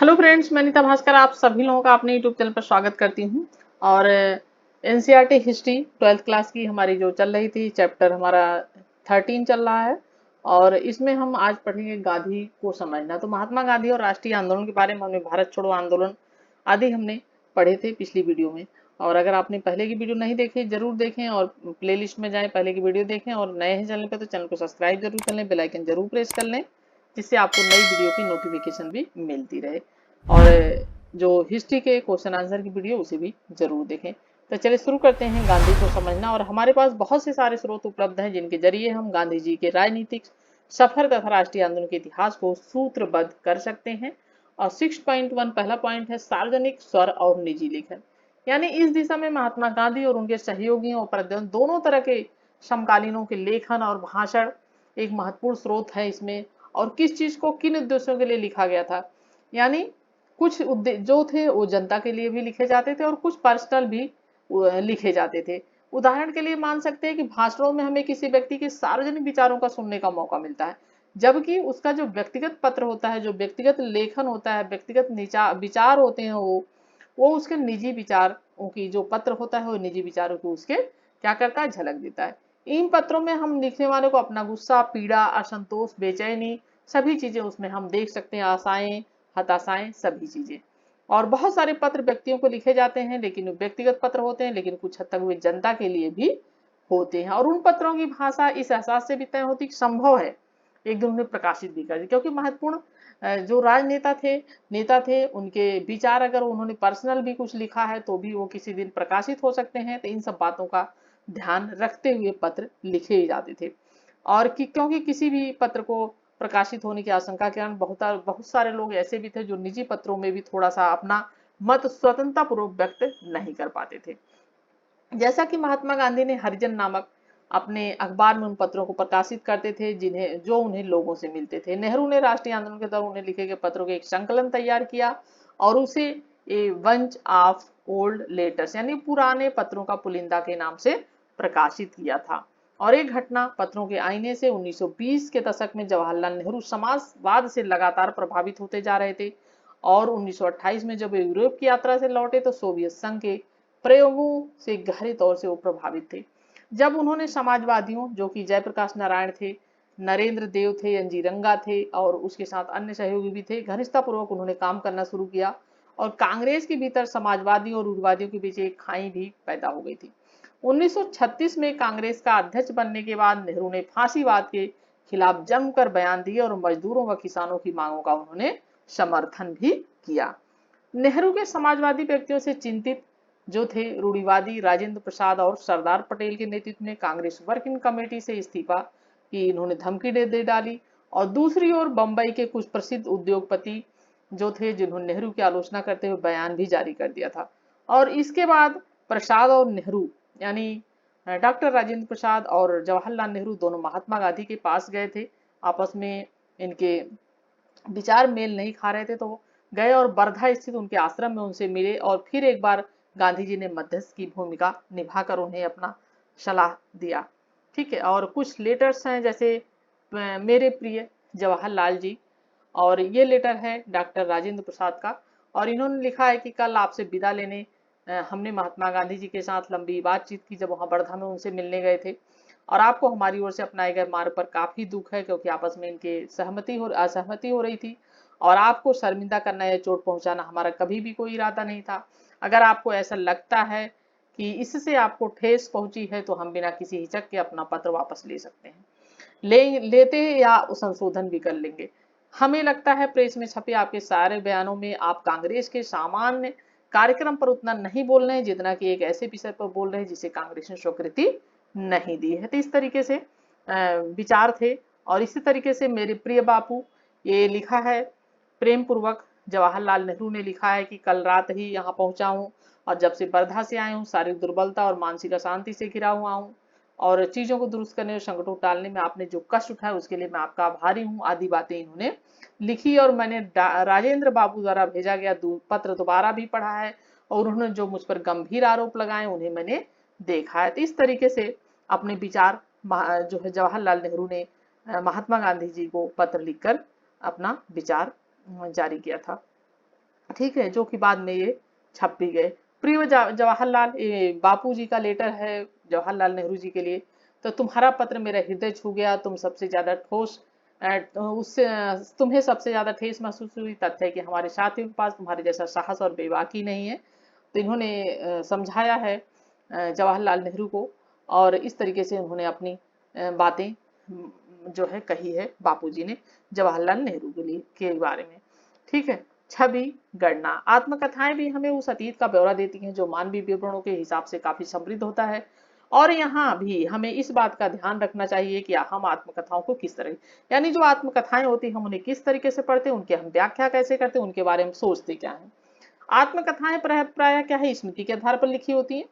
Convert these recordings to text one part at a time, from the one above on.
Hello friends, मैं नीता भास्कर आप सभी लोगों का अपने यूट्यूब चैनल पर स्वागत करती हूँ। और एनसीईआरटी हिस्ट्री 12th क्लास की हमारी जो चल रही थी, चैप्टर हमारा 13 चल रहा है। और इसमें हम आज पढ़ेंगे गांधी को समझना। तो महात्मा गांधी और राष्ट्रीय आंदोलन के बारे में हमने भारत छोड़ो आंदोलन आदि हमने पढ़े थे पिछली वीडियो में। और अगर आपने पहले की वीडियो नहीं देखी जरूर देखें और प्ले लिस्ट में जाएं, पहले की वीडियो देखें। और नए हैं चैनल पर तो चैनल को सब्सक्राइब जरूर कर लें, बेल आइकन जरूर प्रेस कर लें, जिससे आपको नई वीडियो की नोटिफिकेशन भी मिलती रहे। और जो हिस्ट्री के क्वेश्चन आंसर की वीडियो उसे भी जरूर देखें। तो चलिए शुरू करते हैं गांधी को समझना। और हमारे पास बहुत से सारे स्रोत उपलब्ध हैं जिनके जरिए हम गांधी जी के राजनीतिक सफर तथा राष्ट्रीय आंदोलन के इतिहास को सूत्रबद्ध कर सकते हैं। और 6.1 पहला पॉइंट है सार्वजनिक स्वर और निजी लेखन। यानी इस दिशा में महात्मा गांधी और उनके सहयोगियों और प्रद्योन दोनों तरह के समकालीनों के लेखन और भाषण एक महत्वपूर्ण स्रोत है इसमें। और किस चीज को किन उद्देश्यों के लिए लिखा गया था, यानी कुछ जो थे वो जनता के लिए भी लिखे जाते थे और कुछ पर्सनल भी लिखे जाते थे। उदाहरण के लिए मान सकते हैं कि भाषणों में हमें किसी व्यक्ति के सार्वजनिक विचारों का सुनने का मौका मिलता है, जबकि उसका जो व्यक्तिगत पत्र होता है, जो व्यक्तिगत लेखन होता है, व्यक्तिगत विचार होते हैं, वो उसके निजी विचारों की जो पत्र होता है वो निजी विचारों को उसके क्या करता है, झलक देता है। इन पत्रों में हम लिखने वाले को अपना गुस्सा, पीड़ा, असंतोष, बेचैनी सभी चीजें उसमें हम देख सकते हैं, आशाएं, हताशाएं, सभी चीजें। और बहुत सारे पत्र व्यक्तियों को लिखे जाते हैं, लेकिन व्यक्तिगत पत्र होते हैं, लेकिन कुछ हद तक वे जनता के लिए भी होते हैं। और उन पत्रों की भाषा इस एहसास से भी तय होती कि संभव है एक दिन उन्हें प्रकाशित भी कर दे, क्योंकि महत्वपूर्ण जो राजनेता थे, नेता थे, उनके विचार अगर उन्होंने पर्सनल भी कुछ लिखा है तो भी वो किसी दिन प्रकाशित हो सकते हैं। तो इन सब बातों का ध्यान रखते हुए पत्र लिखे जाते थे। और क्योंकि किसी भी पत्र को प्रकाशित होने की आशंका के कारण बहुत सारे लोग ऐसे भी थे जो निजी पत्रों में भी थोड़ा सा अपना मत स्वतंत्रता पूर्वक व्यक्त नहीं कर पाते थे। जैसा कि महात्मा गांधी ने हरिजन नामक अपने अखबार में उन पत्रों को प्रकाशित करते थे जिन्हें जो उन्हें लोगों से मिलते थे। नेहरू ने राष्ट्रीय आंदोलन के दौरान उन्हें लिखे गए पत्रों के एक संकलन तैयार किया और उसे a bunch of old letters यानी पुराने पत्रों का पुलिंदा के नाम से प्रकाशित किया था। और एक घटना पत्रों के आईने से 1920 के दशक में जवाहरलाल नेहरू समाजवाद से लगातार प्रभावित होते जा रहे थे। और 1928 में जब वे यूरोप की यात्रा से लौटे तो सोवियत संघ के प्रयोगों से गहरे तौर से वो प्रभावित थे। जब उन्होंने समाजवादियों, जो कि जयप्रकाश नारायण थे, नरेंद्र देव थे, एनजी रंगा थे और उसके साथ अन्य सहयोगी भी थे, घनिष्ठता पूर्वक उन्होंने काम करना शुरू किया। और कांग्रेस के भीतर समाजवादियों और उग्रवादियों के बीच एक खाई भी पैदा हो गई थी। 1936 में कांग्रेस का अध्यक्ष बनने के बाद नेहरू ने फांसीवाद के खिलाफ जमकर बयान दिए और मजदूरों व किसानों की मांगों का उन्होंने समर्थन भी किया। नेहरू के समाजवादी व्यक्तियों से चिंतित जो थे रूढ़िवादी राजेंद्र प्रसाद और सरदार पटेल के नेतृत्व में कांग्रेस वर्किंग कमेटी से इस्तीफा की इन्होंने धमकी दे डाली। और दूसरी ओर बंबई के कुछ प्रसिद्ध उद्योगपति जो थे जिन्होंने नेहरू की आलोचना करते हुए बयान भी जारी कर दिया था। और इसके बाद प्रसाद और नेहरू यानी डॉक्टर राजेंद्र प्रसाद और जवाहरलाल नेहरू दोनों महात्मा गांधी के पास गए थे। आपस में इनके विचार मेल नहीं खा रहे थे तो गए और वर्धा स्थित उनके आश्रम में उनसे मिले और फिर एक बार गांधी जी ने मध्यस्थ की भूमिका निभाकर उन्हें अपना सलाह दिया। ठीक है, और कुछ लेटर्स हैं जैसे मेरे प्रिय जवाहरलाल जी, और ये लेटर है डॉक्टर राजेंद्र प्रसाद का। और इन्होंने लिखा है कि कल आपसे विदा लेने हमने महात्मा गांधी जी के साथ लंबी बातचीत की जब वहां वर्धा में उनसे मिलने गए थे। और आपको हमारी ओर से अपनाए गए मार्ग पर काफी दुख है, क्योंकि आपस में इनके असहमति हो रही थी। और आपको शर्मिंदा करना या चोट पहुंचाना हमारा कभी भी कोई इरादा नहीं था। अगर आपको ऐसा लगता है कि इससे आपको ठेस पहुंची है तो हम बिना किसी हिचक के अपना पत्र वापस ले सकते हैं, लेते या संशोधन भी कर लेंगे। हमें लगता है प्रेस में छपे आपके सारे बयानों में आप कांग्रेस के सामान्य कार्यक्रम पर उतना नहीं बोल रहे हैं जितना कि एक ऐसे विषय पर बोल रहे हैं जिसे कांग्रेस ने स्वीकृति नहीं दी है। तो इस तरीके से विचार थे। और इसी तरीके से मेरे प्रिय बापू, ये लिखा है प्रेम पूर्वक जवाहरलाल नेहरू ने लिखा है कि कल रात ही यहाँ पहुंचा हूँ और जब से वर्धा से आया हूँ शारीरिक दुर्बलता और मानसिक अशांति से घिरा हुआ हूँ। और चीजों को दुरुस्त करने और संकटों टालने में आपने जो कष्ट उठाया उसके लिए मैं आपका आभारी हूँ आदि बातें इन्होंने लिखी। और मैंने राजेंद्र बाबू द्वारा भेजा गया पत्र दोबारा भी पढ़ा है और उन्होंने जो मुझ पर गंभीर आरोप लगाए उन्हें मैंने देखा है। तो इस तरीके से अपने विचार जो है जवाहरलाल नेहरू ने महात्मा गांधी जी को पत्र लिखकर अपना विचार जारी किया था। ठीक है, जो कि बाद में ये छप भी गए। प्रिय जवाहरलाल, ये बापू जी का लेटर है जवाहरलाल नेहरू जी के लिए। तो तुम्हारा पत्र मेरा हृदय छू गया, तुम सबसे ज्यादा ठोस उससे तुम्हें सबसे ज्यादा ठेस महसूस हुई, तथ्य है कि हमारे साथियों के पास तुम्हारे जैसा साहस और बेबाकी नहीं है। तो इन्होंने समझाया है जवाहरलाल नेहरू को, और इस तरीके से उन्होंने अपनी बातें जो है कही है बापूजी ने जवाहरलाल नेहरू के लिए के बारे में। ठीक है। छवि गणना, आत्मकथाएं भी हमें उस अतीत का ब्यौरा देती हैं जो मानवीय विवरणों के हिसाब से काफी समृद्ध होता है। और यहाँ भी हमें इस बात का ध्यान रखना चाहिए कि हम आत्मकथाओं को किस तरह, यानी जो आत्मकथाएं होती हैं हम उन्हें किस तरीके से पढ़ते हैं, उनके हम व्याख्या कैसे करते हैं, उनके बारे में सोचते क्या है। आत्मकथाएं प्राय क्या है, स्मृति के आधार पर लिखी होती हैं,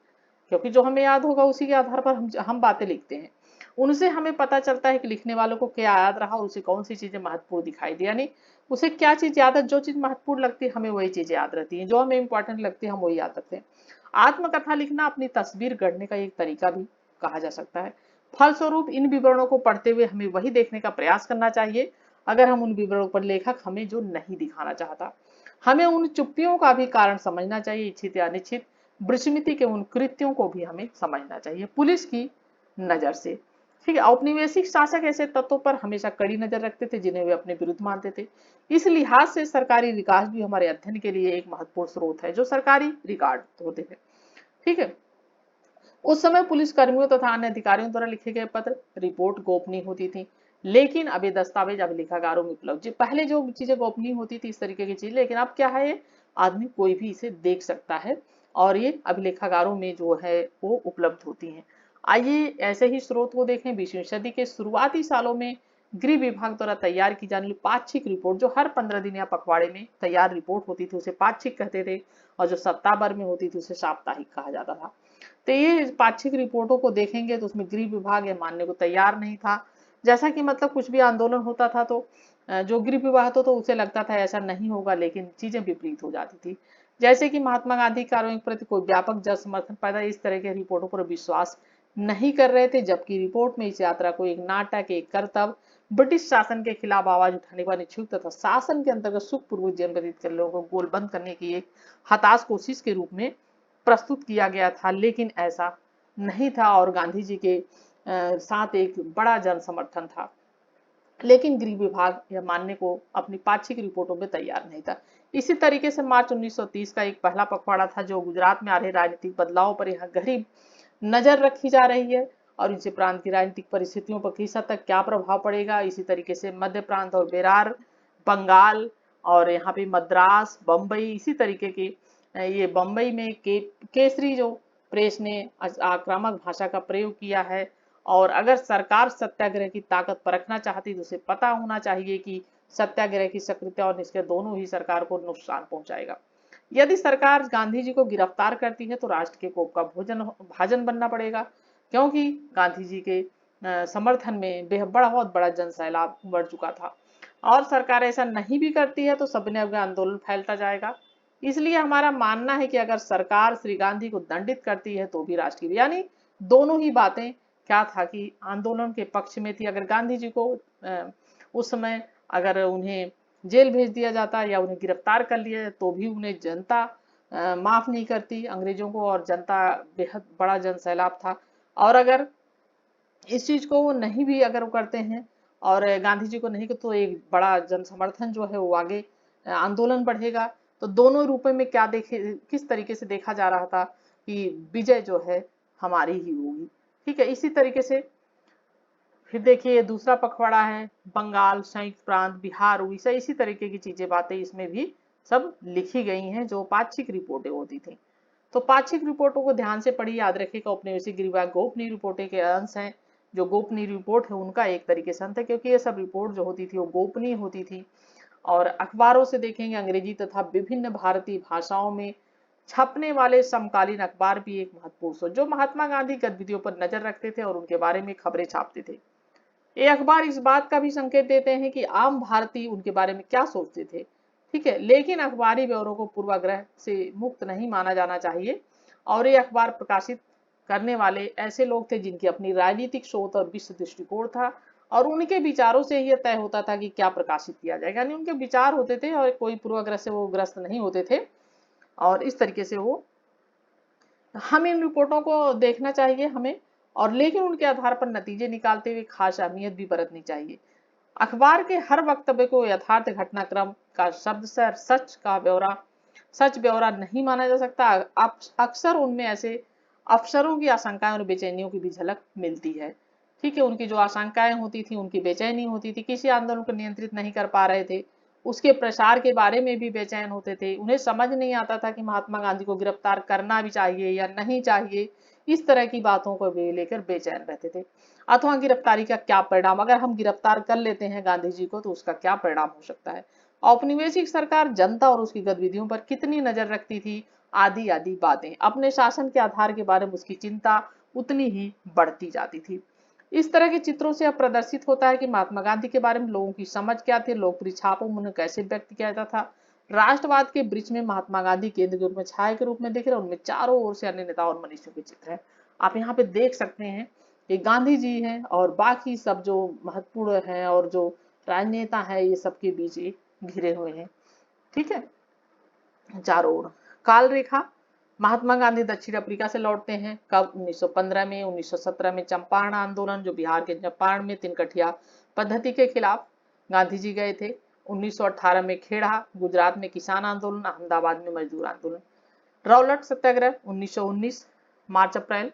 क्योंकि जो हमें याद होगा उसी के आधार पर हम बातें लिखते हैं। उनसे हमें पता चलता है कि लिखने वालों को क्या याद रहा और उसे कौन सी चीजें महत्वपूर्ण दिखाई दी, यानी उसे क्या चीज याद है, जो चीज महत्वपूर्ण लगती है हमें वही चीजें याद रहती हैं, जो हमें इंपॉर्टेंट लगती है हम वही याद रखते हैं। आत्मकथा लिखना अपनी तस्वीर गढ़ने का एक तरीका भी कहा जा सकता है। फलस्वरूप इन विवरणों को पढ़ते हुए हमें वही देखने का प्रयास करना चाहिए, अगर हम उन विवरणों पर लेखक हमें जो नहीं दिखाना चाहता। हमें उन चुप्पियों का भी कारण समझना चाहिए, इच्छित या अनिच्छित ब्रस्मृति के उन कृत्यों को भी हमें समझना चाहिए पुलिस की नजर से। ठीक है, औपनिवेशिक शासक ऐसे तत्वों पर हमेशा कड़ी नजर रखते थे जिन्हें वे अपने विरुद्ध मानते थे। इस लिहाज से सरकारी रिकॉर्ड भी हमारे अध्ययन के लिए एक महत्वपूर्ण स्रोत है, जो सरकारी रिकॉर्ड होते हैं। ठीक है। उस समय पुलिस कर्मियों तथा अन्य अधिकारियों द्वारा लिखे गए पत्र रिपोर्ट गोपनीय होती थी, लेकिन अब ये दस्तावेज अभिलेखागारों में उपलब्ध, पहले जो चीजें गोपनीय होती थी इस तरीके की चीज, लेकिन अब क्या है, ये आदमी कोई भी इसे देख सकता है और ये अभिलेखागारों में जो है वो उपलब्ध होती हैं। आइए ऐसे ही स्रोत को देखें। 20वीं सदी के शुरुआती सालों में गृह विभाग द्वारा तैयार की जाने वाली पाक्षिक रिपोर्ट, जो हर 15 दिन या पखवाड़े में तैयार रिपोर्ट होती थी उसे पाक्षिक कहते थे, और जो सप्ताह भर में होती थी उसे साप्ताहिक कहा जाता था। तो ये पाक्षिक रिपोर्टों को देखेंगे तो उसमें गृह विभाग ये मानने को तैयार नहीं था, जैसा कि मतलब कुछ भी आंदोलन होता था तो जो गृह विभाग तो उसे लगता था ऐसा नहीं होगा, लेकिन चीजें विपरीत हो जाती थी। जैसे कि महात्मा गांधी कार्यों के प्रति कोई व्यापक जन समर्थन पैदा, इस तरह के रिपोर्टों पर विश्वास नहीं कर रहे थे, जबकि रिपोर्ट में इस यात्रा को एक नाटक, एक कर्तव्य, ब्रिटिश शासन के खिलाफ आवाज उठाने वाले इच्छुक तथा शासन के अंतर्गत सुखपूर्वक जीवन व्यतीत करने लोगों को गोलबंद करने की एक हताश कोशिश के रूप में प्रस्तुत किया गया था, लेकिन ऐसा नहीं था और गांधी जी के साथ एक बड़ा जन समर्थन था। लेकिन गृह विभाग यह मानने को अपनी पाक्षिक रिपोर्टों में तैयार नहीं था। इसी तरीके से मार्च 1930 का एक पहला पखवाड़ा था जो गुजरात में आ रहे राजनीतिक बदलाव पर यहाँ गहरी नजर रखी जा रही है और इनसे प्रांत की राजनीतिक परिस्थितियों पर किस हद तक क्या प्रभाव पड़ेगा। इसी तरीके से मध्य प्रांत और बेरार, बंगाल और यहाँ पे मद्रास, बम्बई, इसी तरीके के ये बम्बई में केसरी जो प्रेस ने आक्रामक भाषा का प्रयोग किया है। और अगर सरकार सत्याग्रह की ताकत परखना चाहती तो उसे पता होना चाहिए कि सत्याग्रह की सक्रियता और निष्क्रिय दोनों ही सरकार को नुकसान पहुंचाएगा। यदि सरकार गांधी जी को गिरफ्तार करती है तो राष्ट्र के कोप का भाजन बनना पड़ेगा, क्योंकि गांधी जी के समर्थन में बहुत बड़ा जन सैलाब उमड़ चुका था। और सरकार ऐसा नहीं भी करती है तो सविनय आंदोलन फैलता जाएगा। इसलिए हमारा मानना है कि अगर सरकार श्री गांधी को दंडित करती है तो भी राष्ट्र की, यानी दोनों ही बातें क्या था कि आंदोलन के पक्ष में थी। अगर गांधी जी को उस समय अगर उन्हें जेल भेज दिया जाता या उन्हें गिरफ्तार कर लिया तो भी उन्हें जनता माफ नहीं करती अंग्रेजों को, और जनता बेहद बड़ा जन सैलाब था। और अगर इस चीज को वो नहीं भी अगर वो करते हैं और गांधी जी को नहीं तो एक बड़ा जन समर्थन जो है वो आगे आंदोलन बढ़ेगा। तो दोनों रूपों में क्या देखे, किस तरीके से देखा जा रहा था कि विजय जो है हमारी ही होगी। ठीक है। इसी तरीके से फिर देखिए दूसरा पखवाड़ा है बंगाल, संयुक्त प्रांत, बिहार, उड़ीसा, इसी तरीके की चीजें बातें इसमें भी सब लिखी गई हैं जो पाक्षिक रिपोर्टें होती थी। तो पाक्षिक रिपोर्टों को ध्यान से पढ़िए, याद रखिएगा औपनिवेशिक गृह गोपनीय रिपोर्टें के अंश हैं। जो गोपनीय रिपोर्ट है उनका एक तरीके से अंत है, क्योंकि ये सब रिपोर्ट जो होती थी वो गोपनीय होती थी। और अखबारों से देखेंगे अंग्रेजी तथा विभिन्न भारतीय भाषाओं में छपने वाले समकालीन अखबार भी एक महत्वपूर्ण स्रोत, जो महात्मा गांधी गतिविधियों पर नजर रखते थे और उनके बारे में खबरें छापते थे। ये अखबार इस बात का भी संकेत देते हैं कि आम भारतीय उनके बारे में क्या सोचते थे। ठीक है, लेकिन अखबारी ब्यौरों को पूर्वाग्रह से मुक्त नहीं माना जाना चाहिए। और ये अखबार प्रकाशित करने वाले ऐसे लोग थे जिनकी अपनी राजनीतिक सोच और विश्व दृष्टिकोण था, और उनके विचारों से यह तय होता था कि क्या प्रकाशित किया जाएगा, यानी उनके विचार होते थे और कोई पूर्वाग्रह से वो ग्रस्त नहीं होते थे। और इस तरीके से वो हम इन रिपोर्टों को देखना चाहिए हमें, और लेकिन उनके आधार पर नतीजे निकालते हुए खास अहमियत भी बरतनी चाहिए। अखबार के हर वक्तव्य को यथार्थ घटनाक्रम का शब्द से सच ब्यौरा नहीं माना जा सकता। अक्सर उनमें ऐसे अफसरों की आशंकाएं और बेचैनियों की भी झलक मिलती है। ठीक है, उनकी जो आशंकाएं होती थी, उनकी बेचैनी होती थी, किसी आंदोलन को नियंत्रित नहीं कर पा रहे थे, उसके प्रसार के बारे में भी बेचैन होते थे। उन्हें समझ नहीं आता था कि महात्मा गांधी को गिरफ्तार करना भी चाहिए या नहीं चाहिए। इस तरह की बातों को वे लेकर बेचैन रहते थे। अथवा गिरफ्तारी का क्या परिणाम, अगर हम गिरफ्तार कर लेते हैं गांधी जी को तो उसका क्या परिणाम हो सकता है। औपनिवेशिक सरकार जनता और उसकी गतिविधियों पर कितनी नजर रखती थी, आदि आदि बातें। अपने शासन के आधार के बारे में उसकी चिंता उतनी ही बढ़ती जाती थी। इस तरह के चित्रों से अब प्रदर्शित होता है कि महात्मा गांधी के बारे में लोगों की समझ क्या थी, लोकप्रिय छापों में उन्हें कैसे व्यक्त किया जाता था। राष्ट्रवाद के वृक्ष में महात्मा गांधी केंद्र के रूप में, छाया के रूप में दिख रहे, उनमें चारों ओर से अन्य नेताओं और मनीषियों के चित्र हैं। आप यहाँ पे देख सकते हैं कि गांधी जी हैं और बाकी सब जो महत्वपूर्ण हैं और जो राजनेता है, ये सबके बीच एक घिरे हुए हैं। ठीक है, चारों ओर काल रेखा। महात्मा गांधी दक्षिण अफ्रीका से लौटते हैं कब, 1915 में। 1917 में चंपारण आंदोलन, जो बिहार के चंपारण में तिनकठिया पद्धति के खिलाफ गांधी जी गए थे। 1918 में खेड़ा, गुजरात में किसान आंदोलन, अहमदाबाद में मजदूर आंदोलन। रौलट सत्याग्रह 1919 मार्च अप्रैल।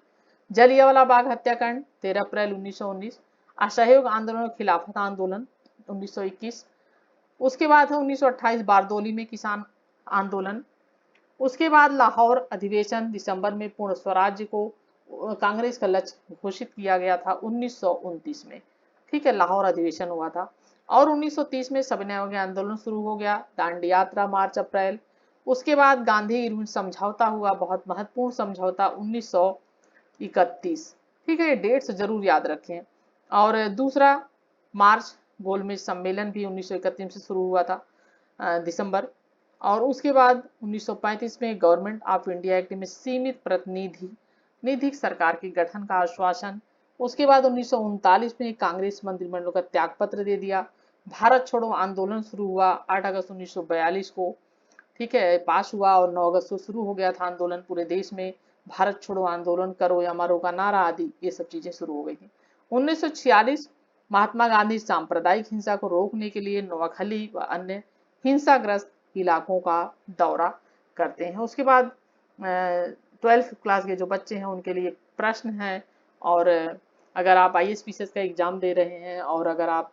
जलियांवाला बाग हत्याकांड 13 अप्रैल 1919। असहयोग आंदोलन और खिलाफत आंदोलन 1921। उसके बाद है 1928 बारदोली में किसान आंदोलन। उसके बाद लाहौर अधिवेशन, दिसंबर में पूर्ण स्वराज्य को कांग्रेस का लक्ष्य घोषित किया गया था 1929 में। ठीक है, लाहौर अधिवेशन हुआ था। और 1930 में सविनय आंदोलन शुरू हो गया, दांडी यात्रा मार्च अप्रैल। उसके बाद गांधी इरविन समझौता हुआ, बहुत महत्वपूर्ण समझौता 1931। ठीक है, ये डेट्स जरूर याद रखें। और दूसरा मार्च गोलमेज सम्मेलन भी 1931 से शुरू हुआ था, दिसंबर। और उसके बाद 1935 में गवर्नमेंट ऑफ इंडिया एक्ट में सीमित प्रतिनिधि सरकार के गठन का आश्वासन। उसके बाद 1939 में कांग्रेस मंत्रिमंडल का त्याग पत्र दे दिया। भारत छोड़ो आंदोलन शुरू हुआ 8 अगस्त 1942 को। ठीक है, पास हुआ और 9 अगस्त को शुरू हो गया था आंदोलन पूरे देश में। भारत छोड़ो आंदोलन, करो या मरो का नारा आदि ये सब चीजें शुरू हो गई थी। 1946 महात्मा गांधी सांप्रदायिक हिंसा को रोकने के लिए नोआखली व अन्य हिंसाग्रस्त इलाकों का दौरा करते हैं। उसके बाद 12th क्लास के जो बच्चे हैं उनके लिए प्रश्न है, और अगर आप IAS का एग्जाम दे रहे हैं और अगर आप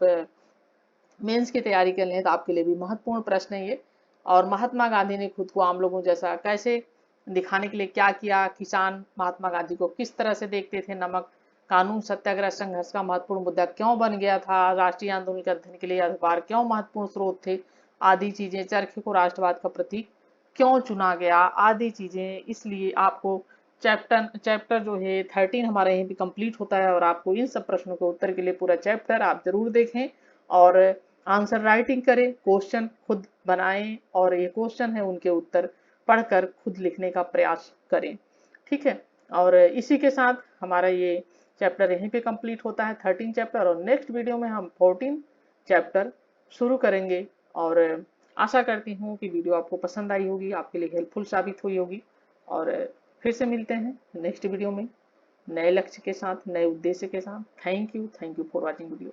मेंस की तैयारी कर रहे हैं तो आपके लिए भी महत्वपूर्ण प्रश्न है ये। और महात्मा गांधी ने खुद को आम लोगों जैसा कैसे दिखाने के लिए क्या किया, किसान महात्मा गांधी को किस तरह से देखते थे, नमक कानून सत्याग्रह संघर्ष का महत्वपूर्ण मुद्दा क्यों बन गया था, राष्ट्रीय आंदोलन के अध्ययन के लिए अखबार क्यों महत्वपूर्ण स्रोत थे, आदि चीजें, चरखे को राष्ट्रवाद का प्रतीक क्यों चुना गया, आदि चीजें। इसलिए आपको चैप्टर जो है 13 हमारा यहीं पे कंप्लीट होता है, और आपको इन सब प्रश्नों के उत्तर के लिए पूरा चैप्टर आप जरूर देखें और आंसर राइटिंग करें, क्वेश्चन खुद बनाएं और ये क्वेश्चन है उनके उत्तर पढ़कर खुद लिखने का प्रयास करें। ठीक है, और इसी के साथ हमारा ये चैप्टर यहीं पे कंप्लीट होता है, 13 चैप्टर। और नेक्स्ट वीडियो में हम 14 चैप्टर शुरू करेंगे। और आशा करती हूँ कि वीडियो आपको पसंद आई होगी, आपके लिए हेल्पफुल साबित हुई होगी। और फिर से मिलते हैं नेक्स्ट वीडियो में नए लक्ष्य के साथ, नए उद्देश्य के साथ। Thank you for watching video.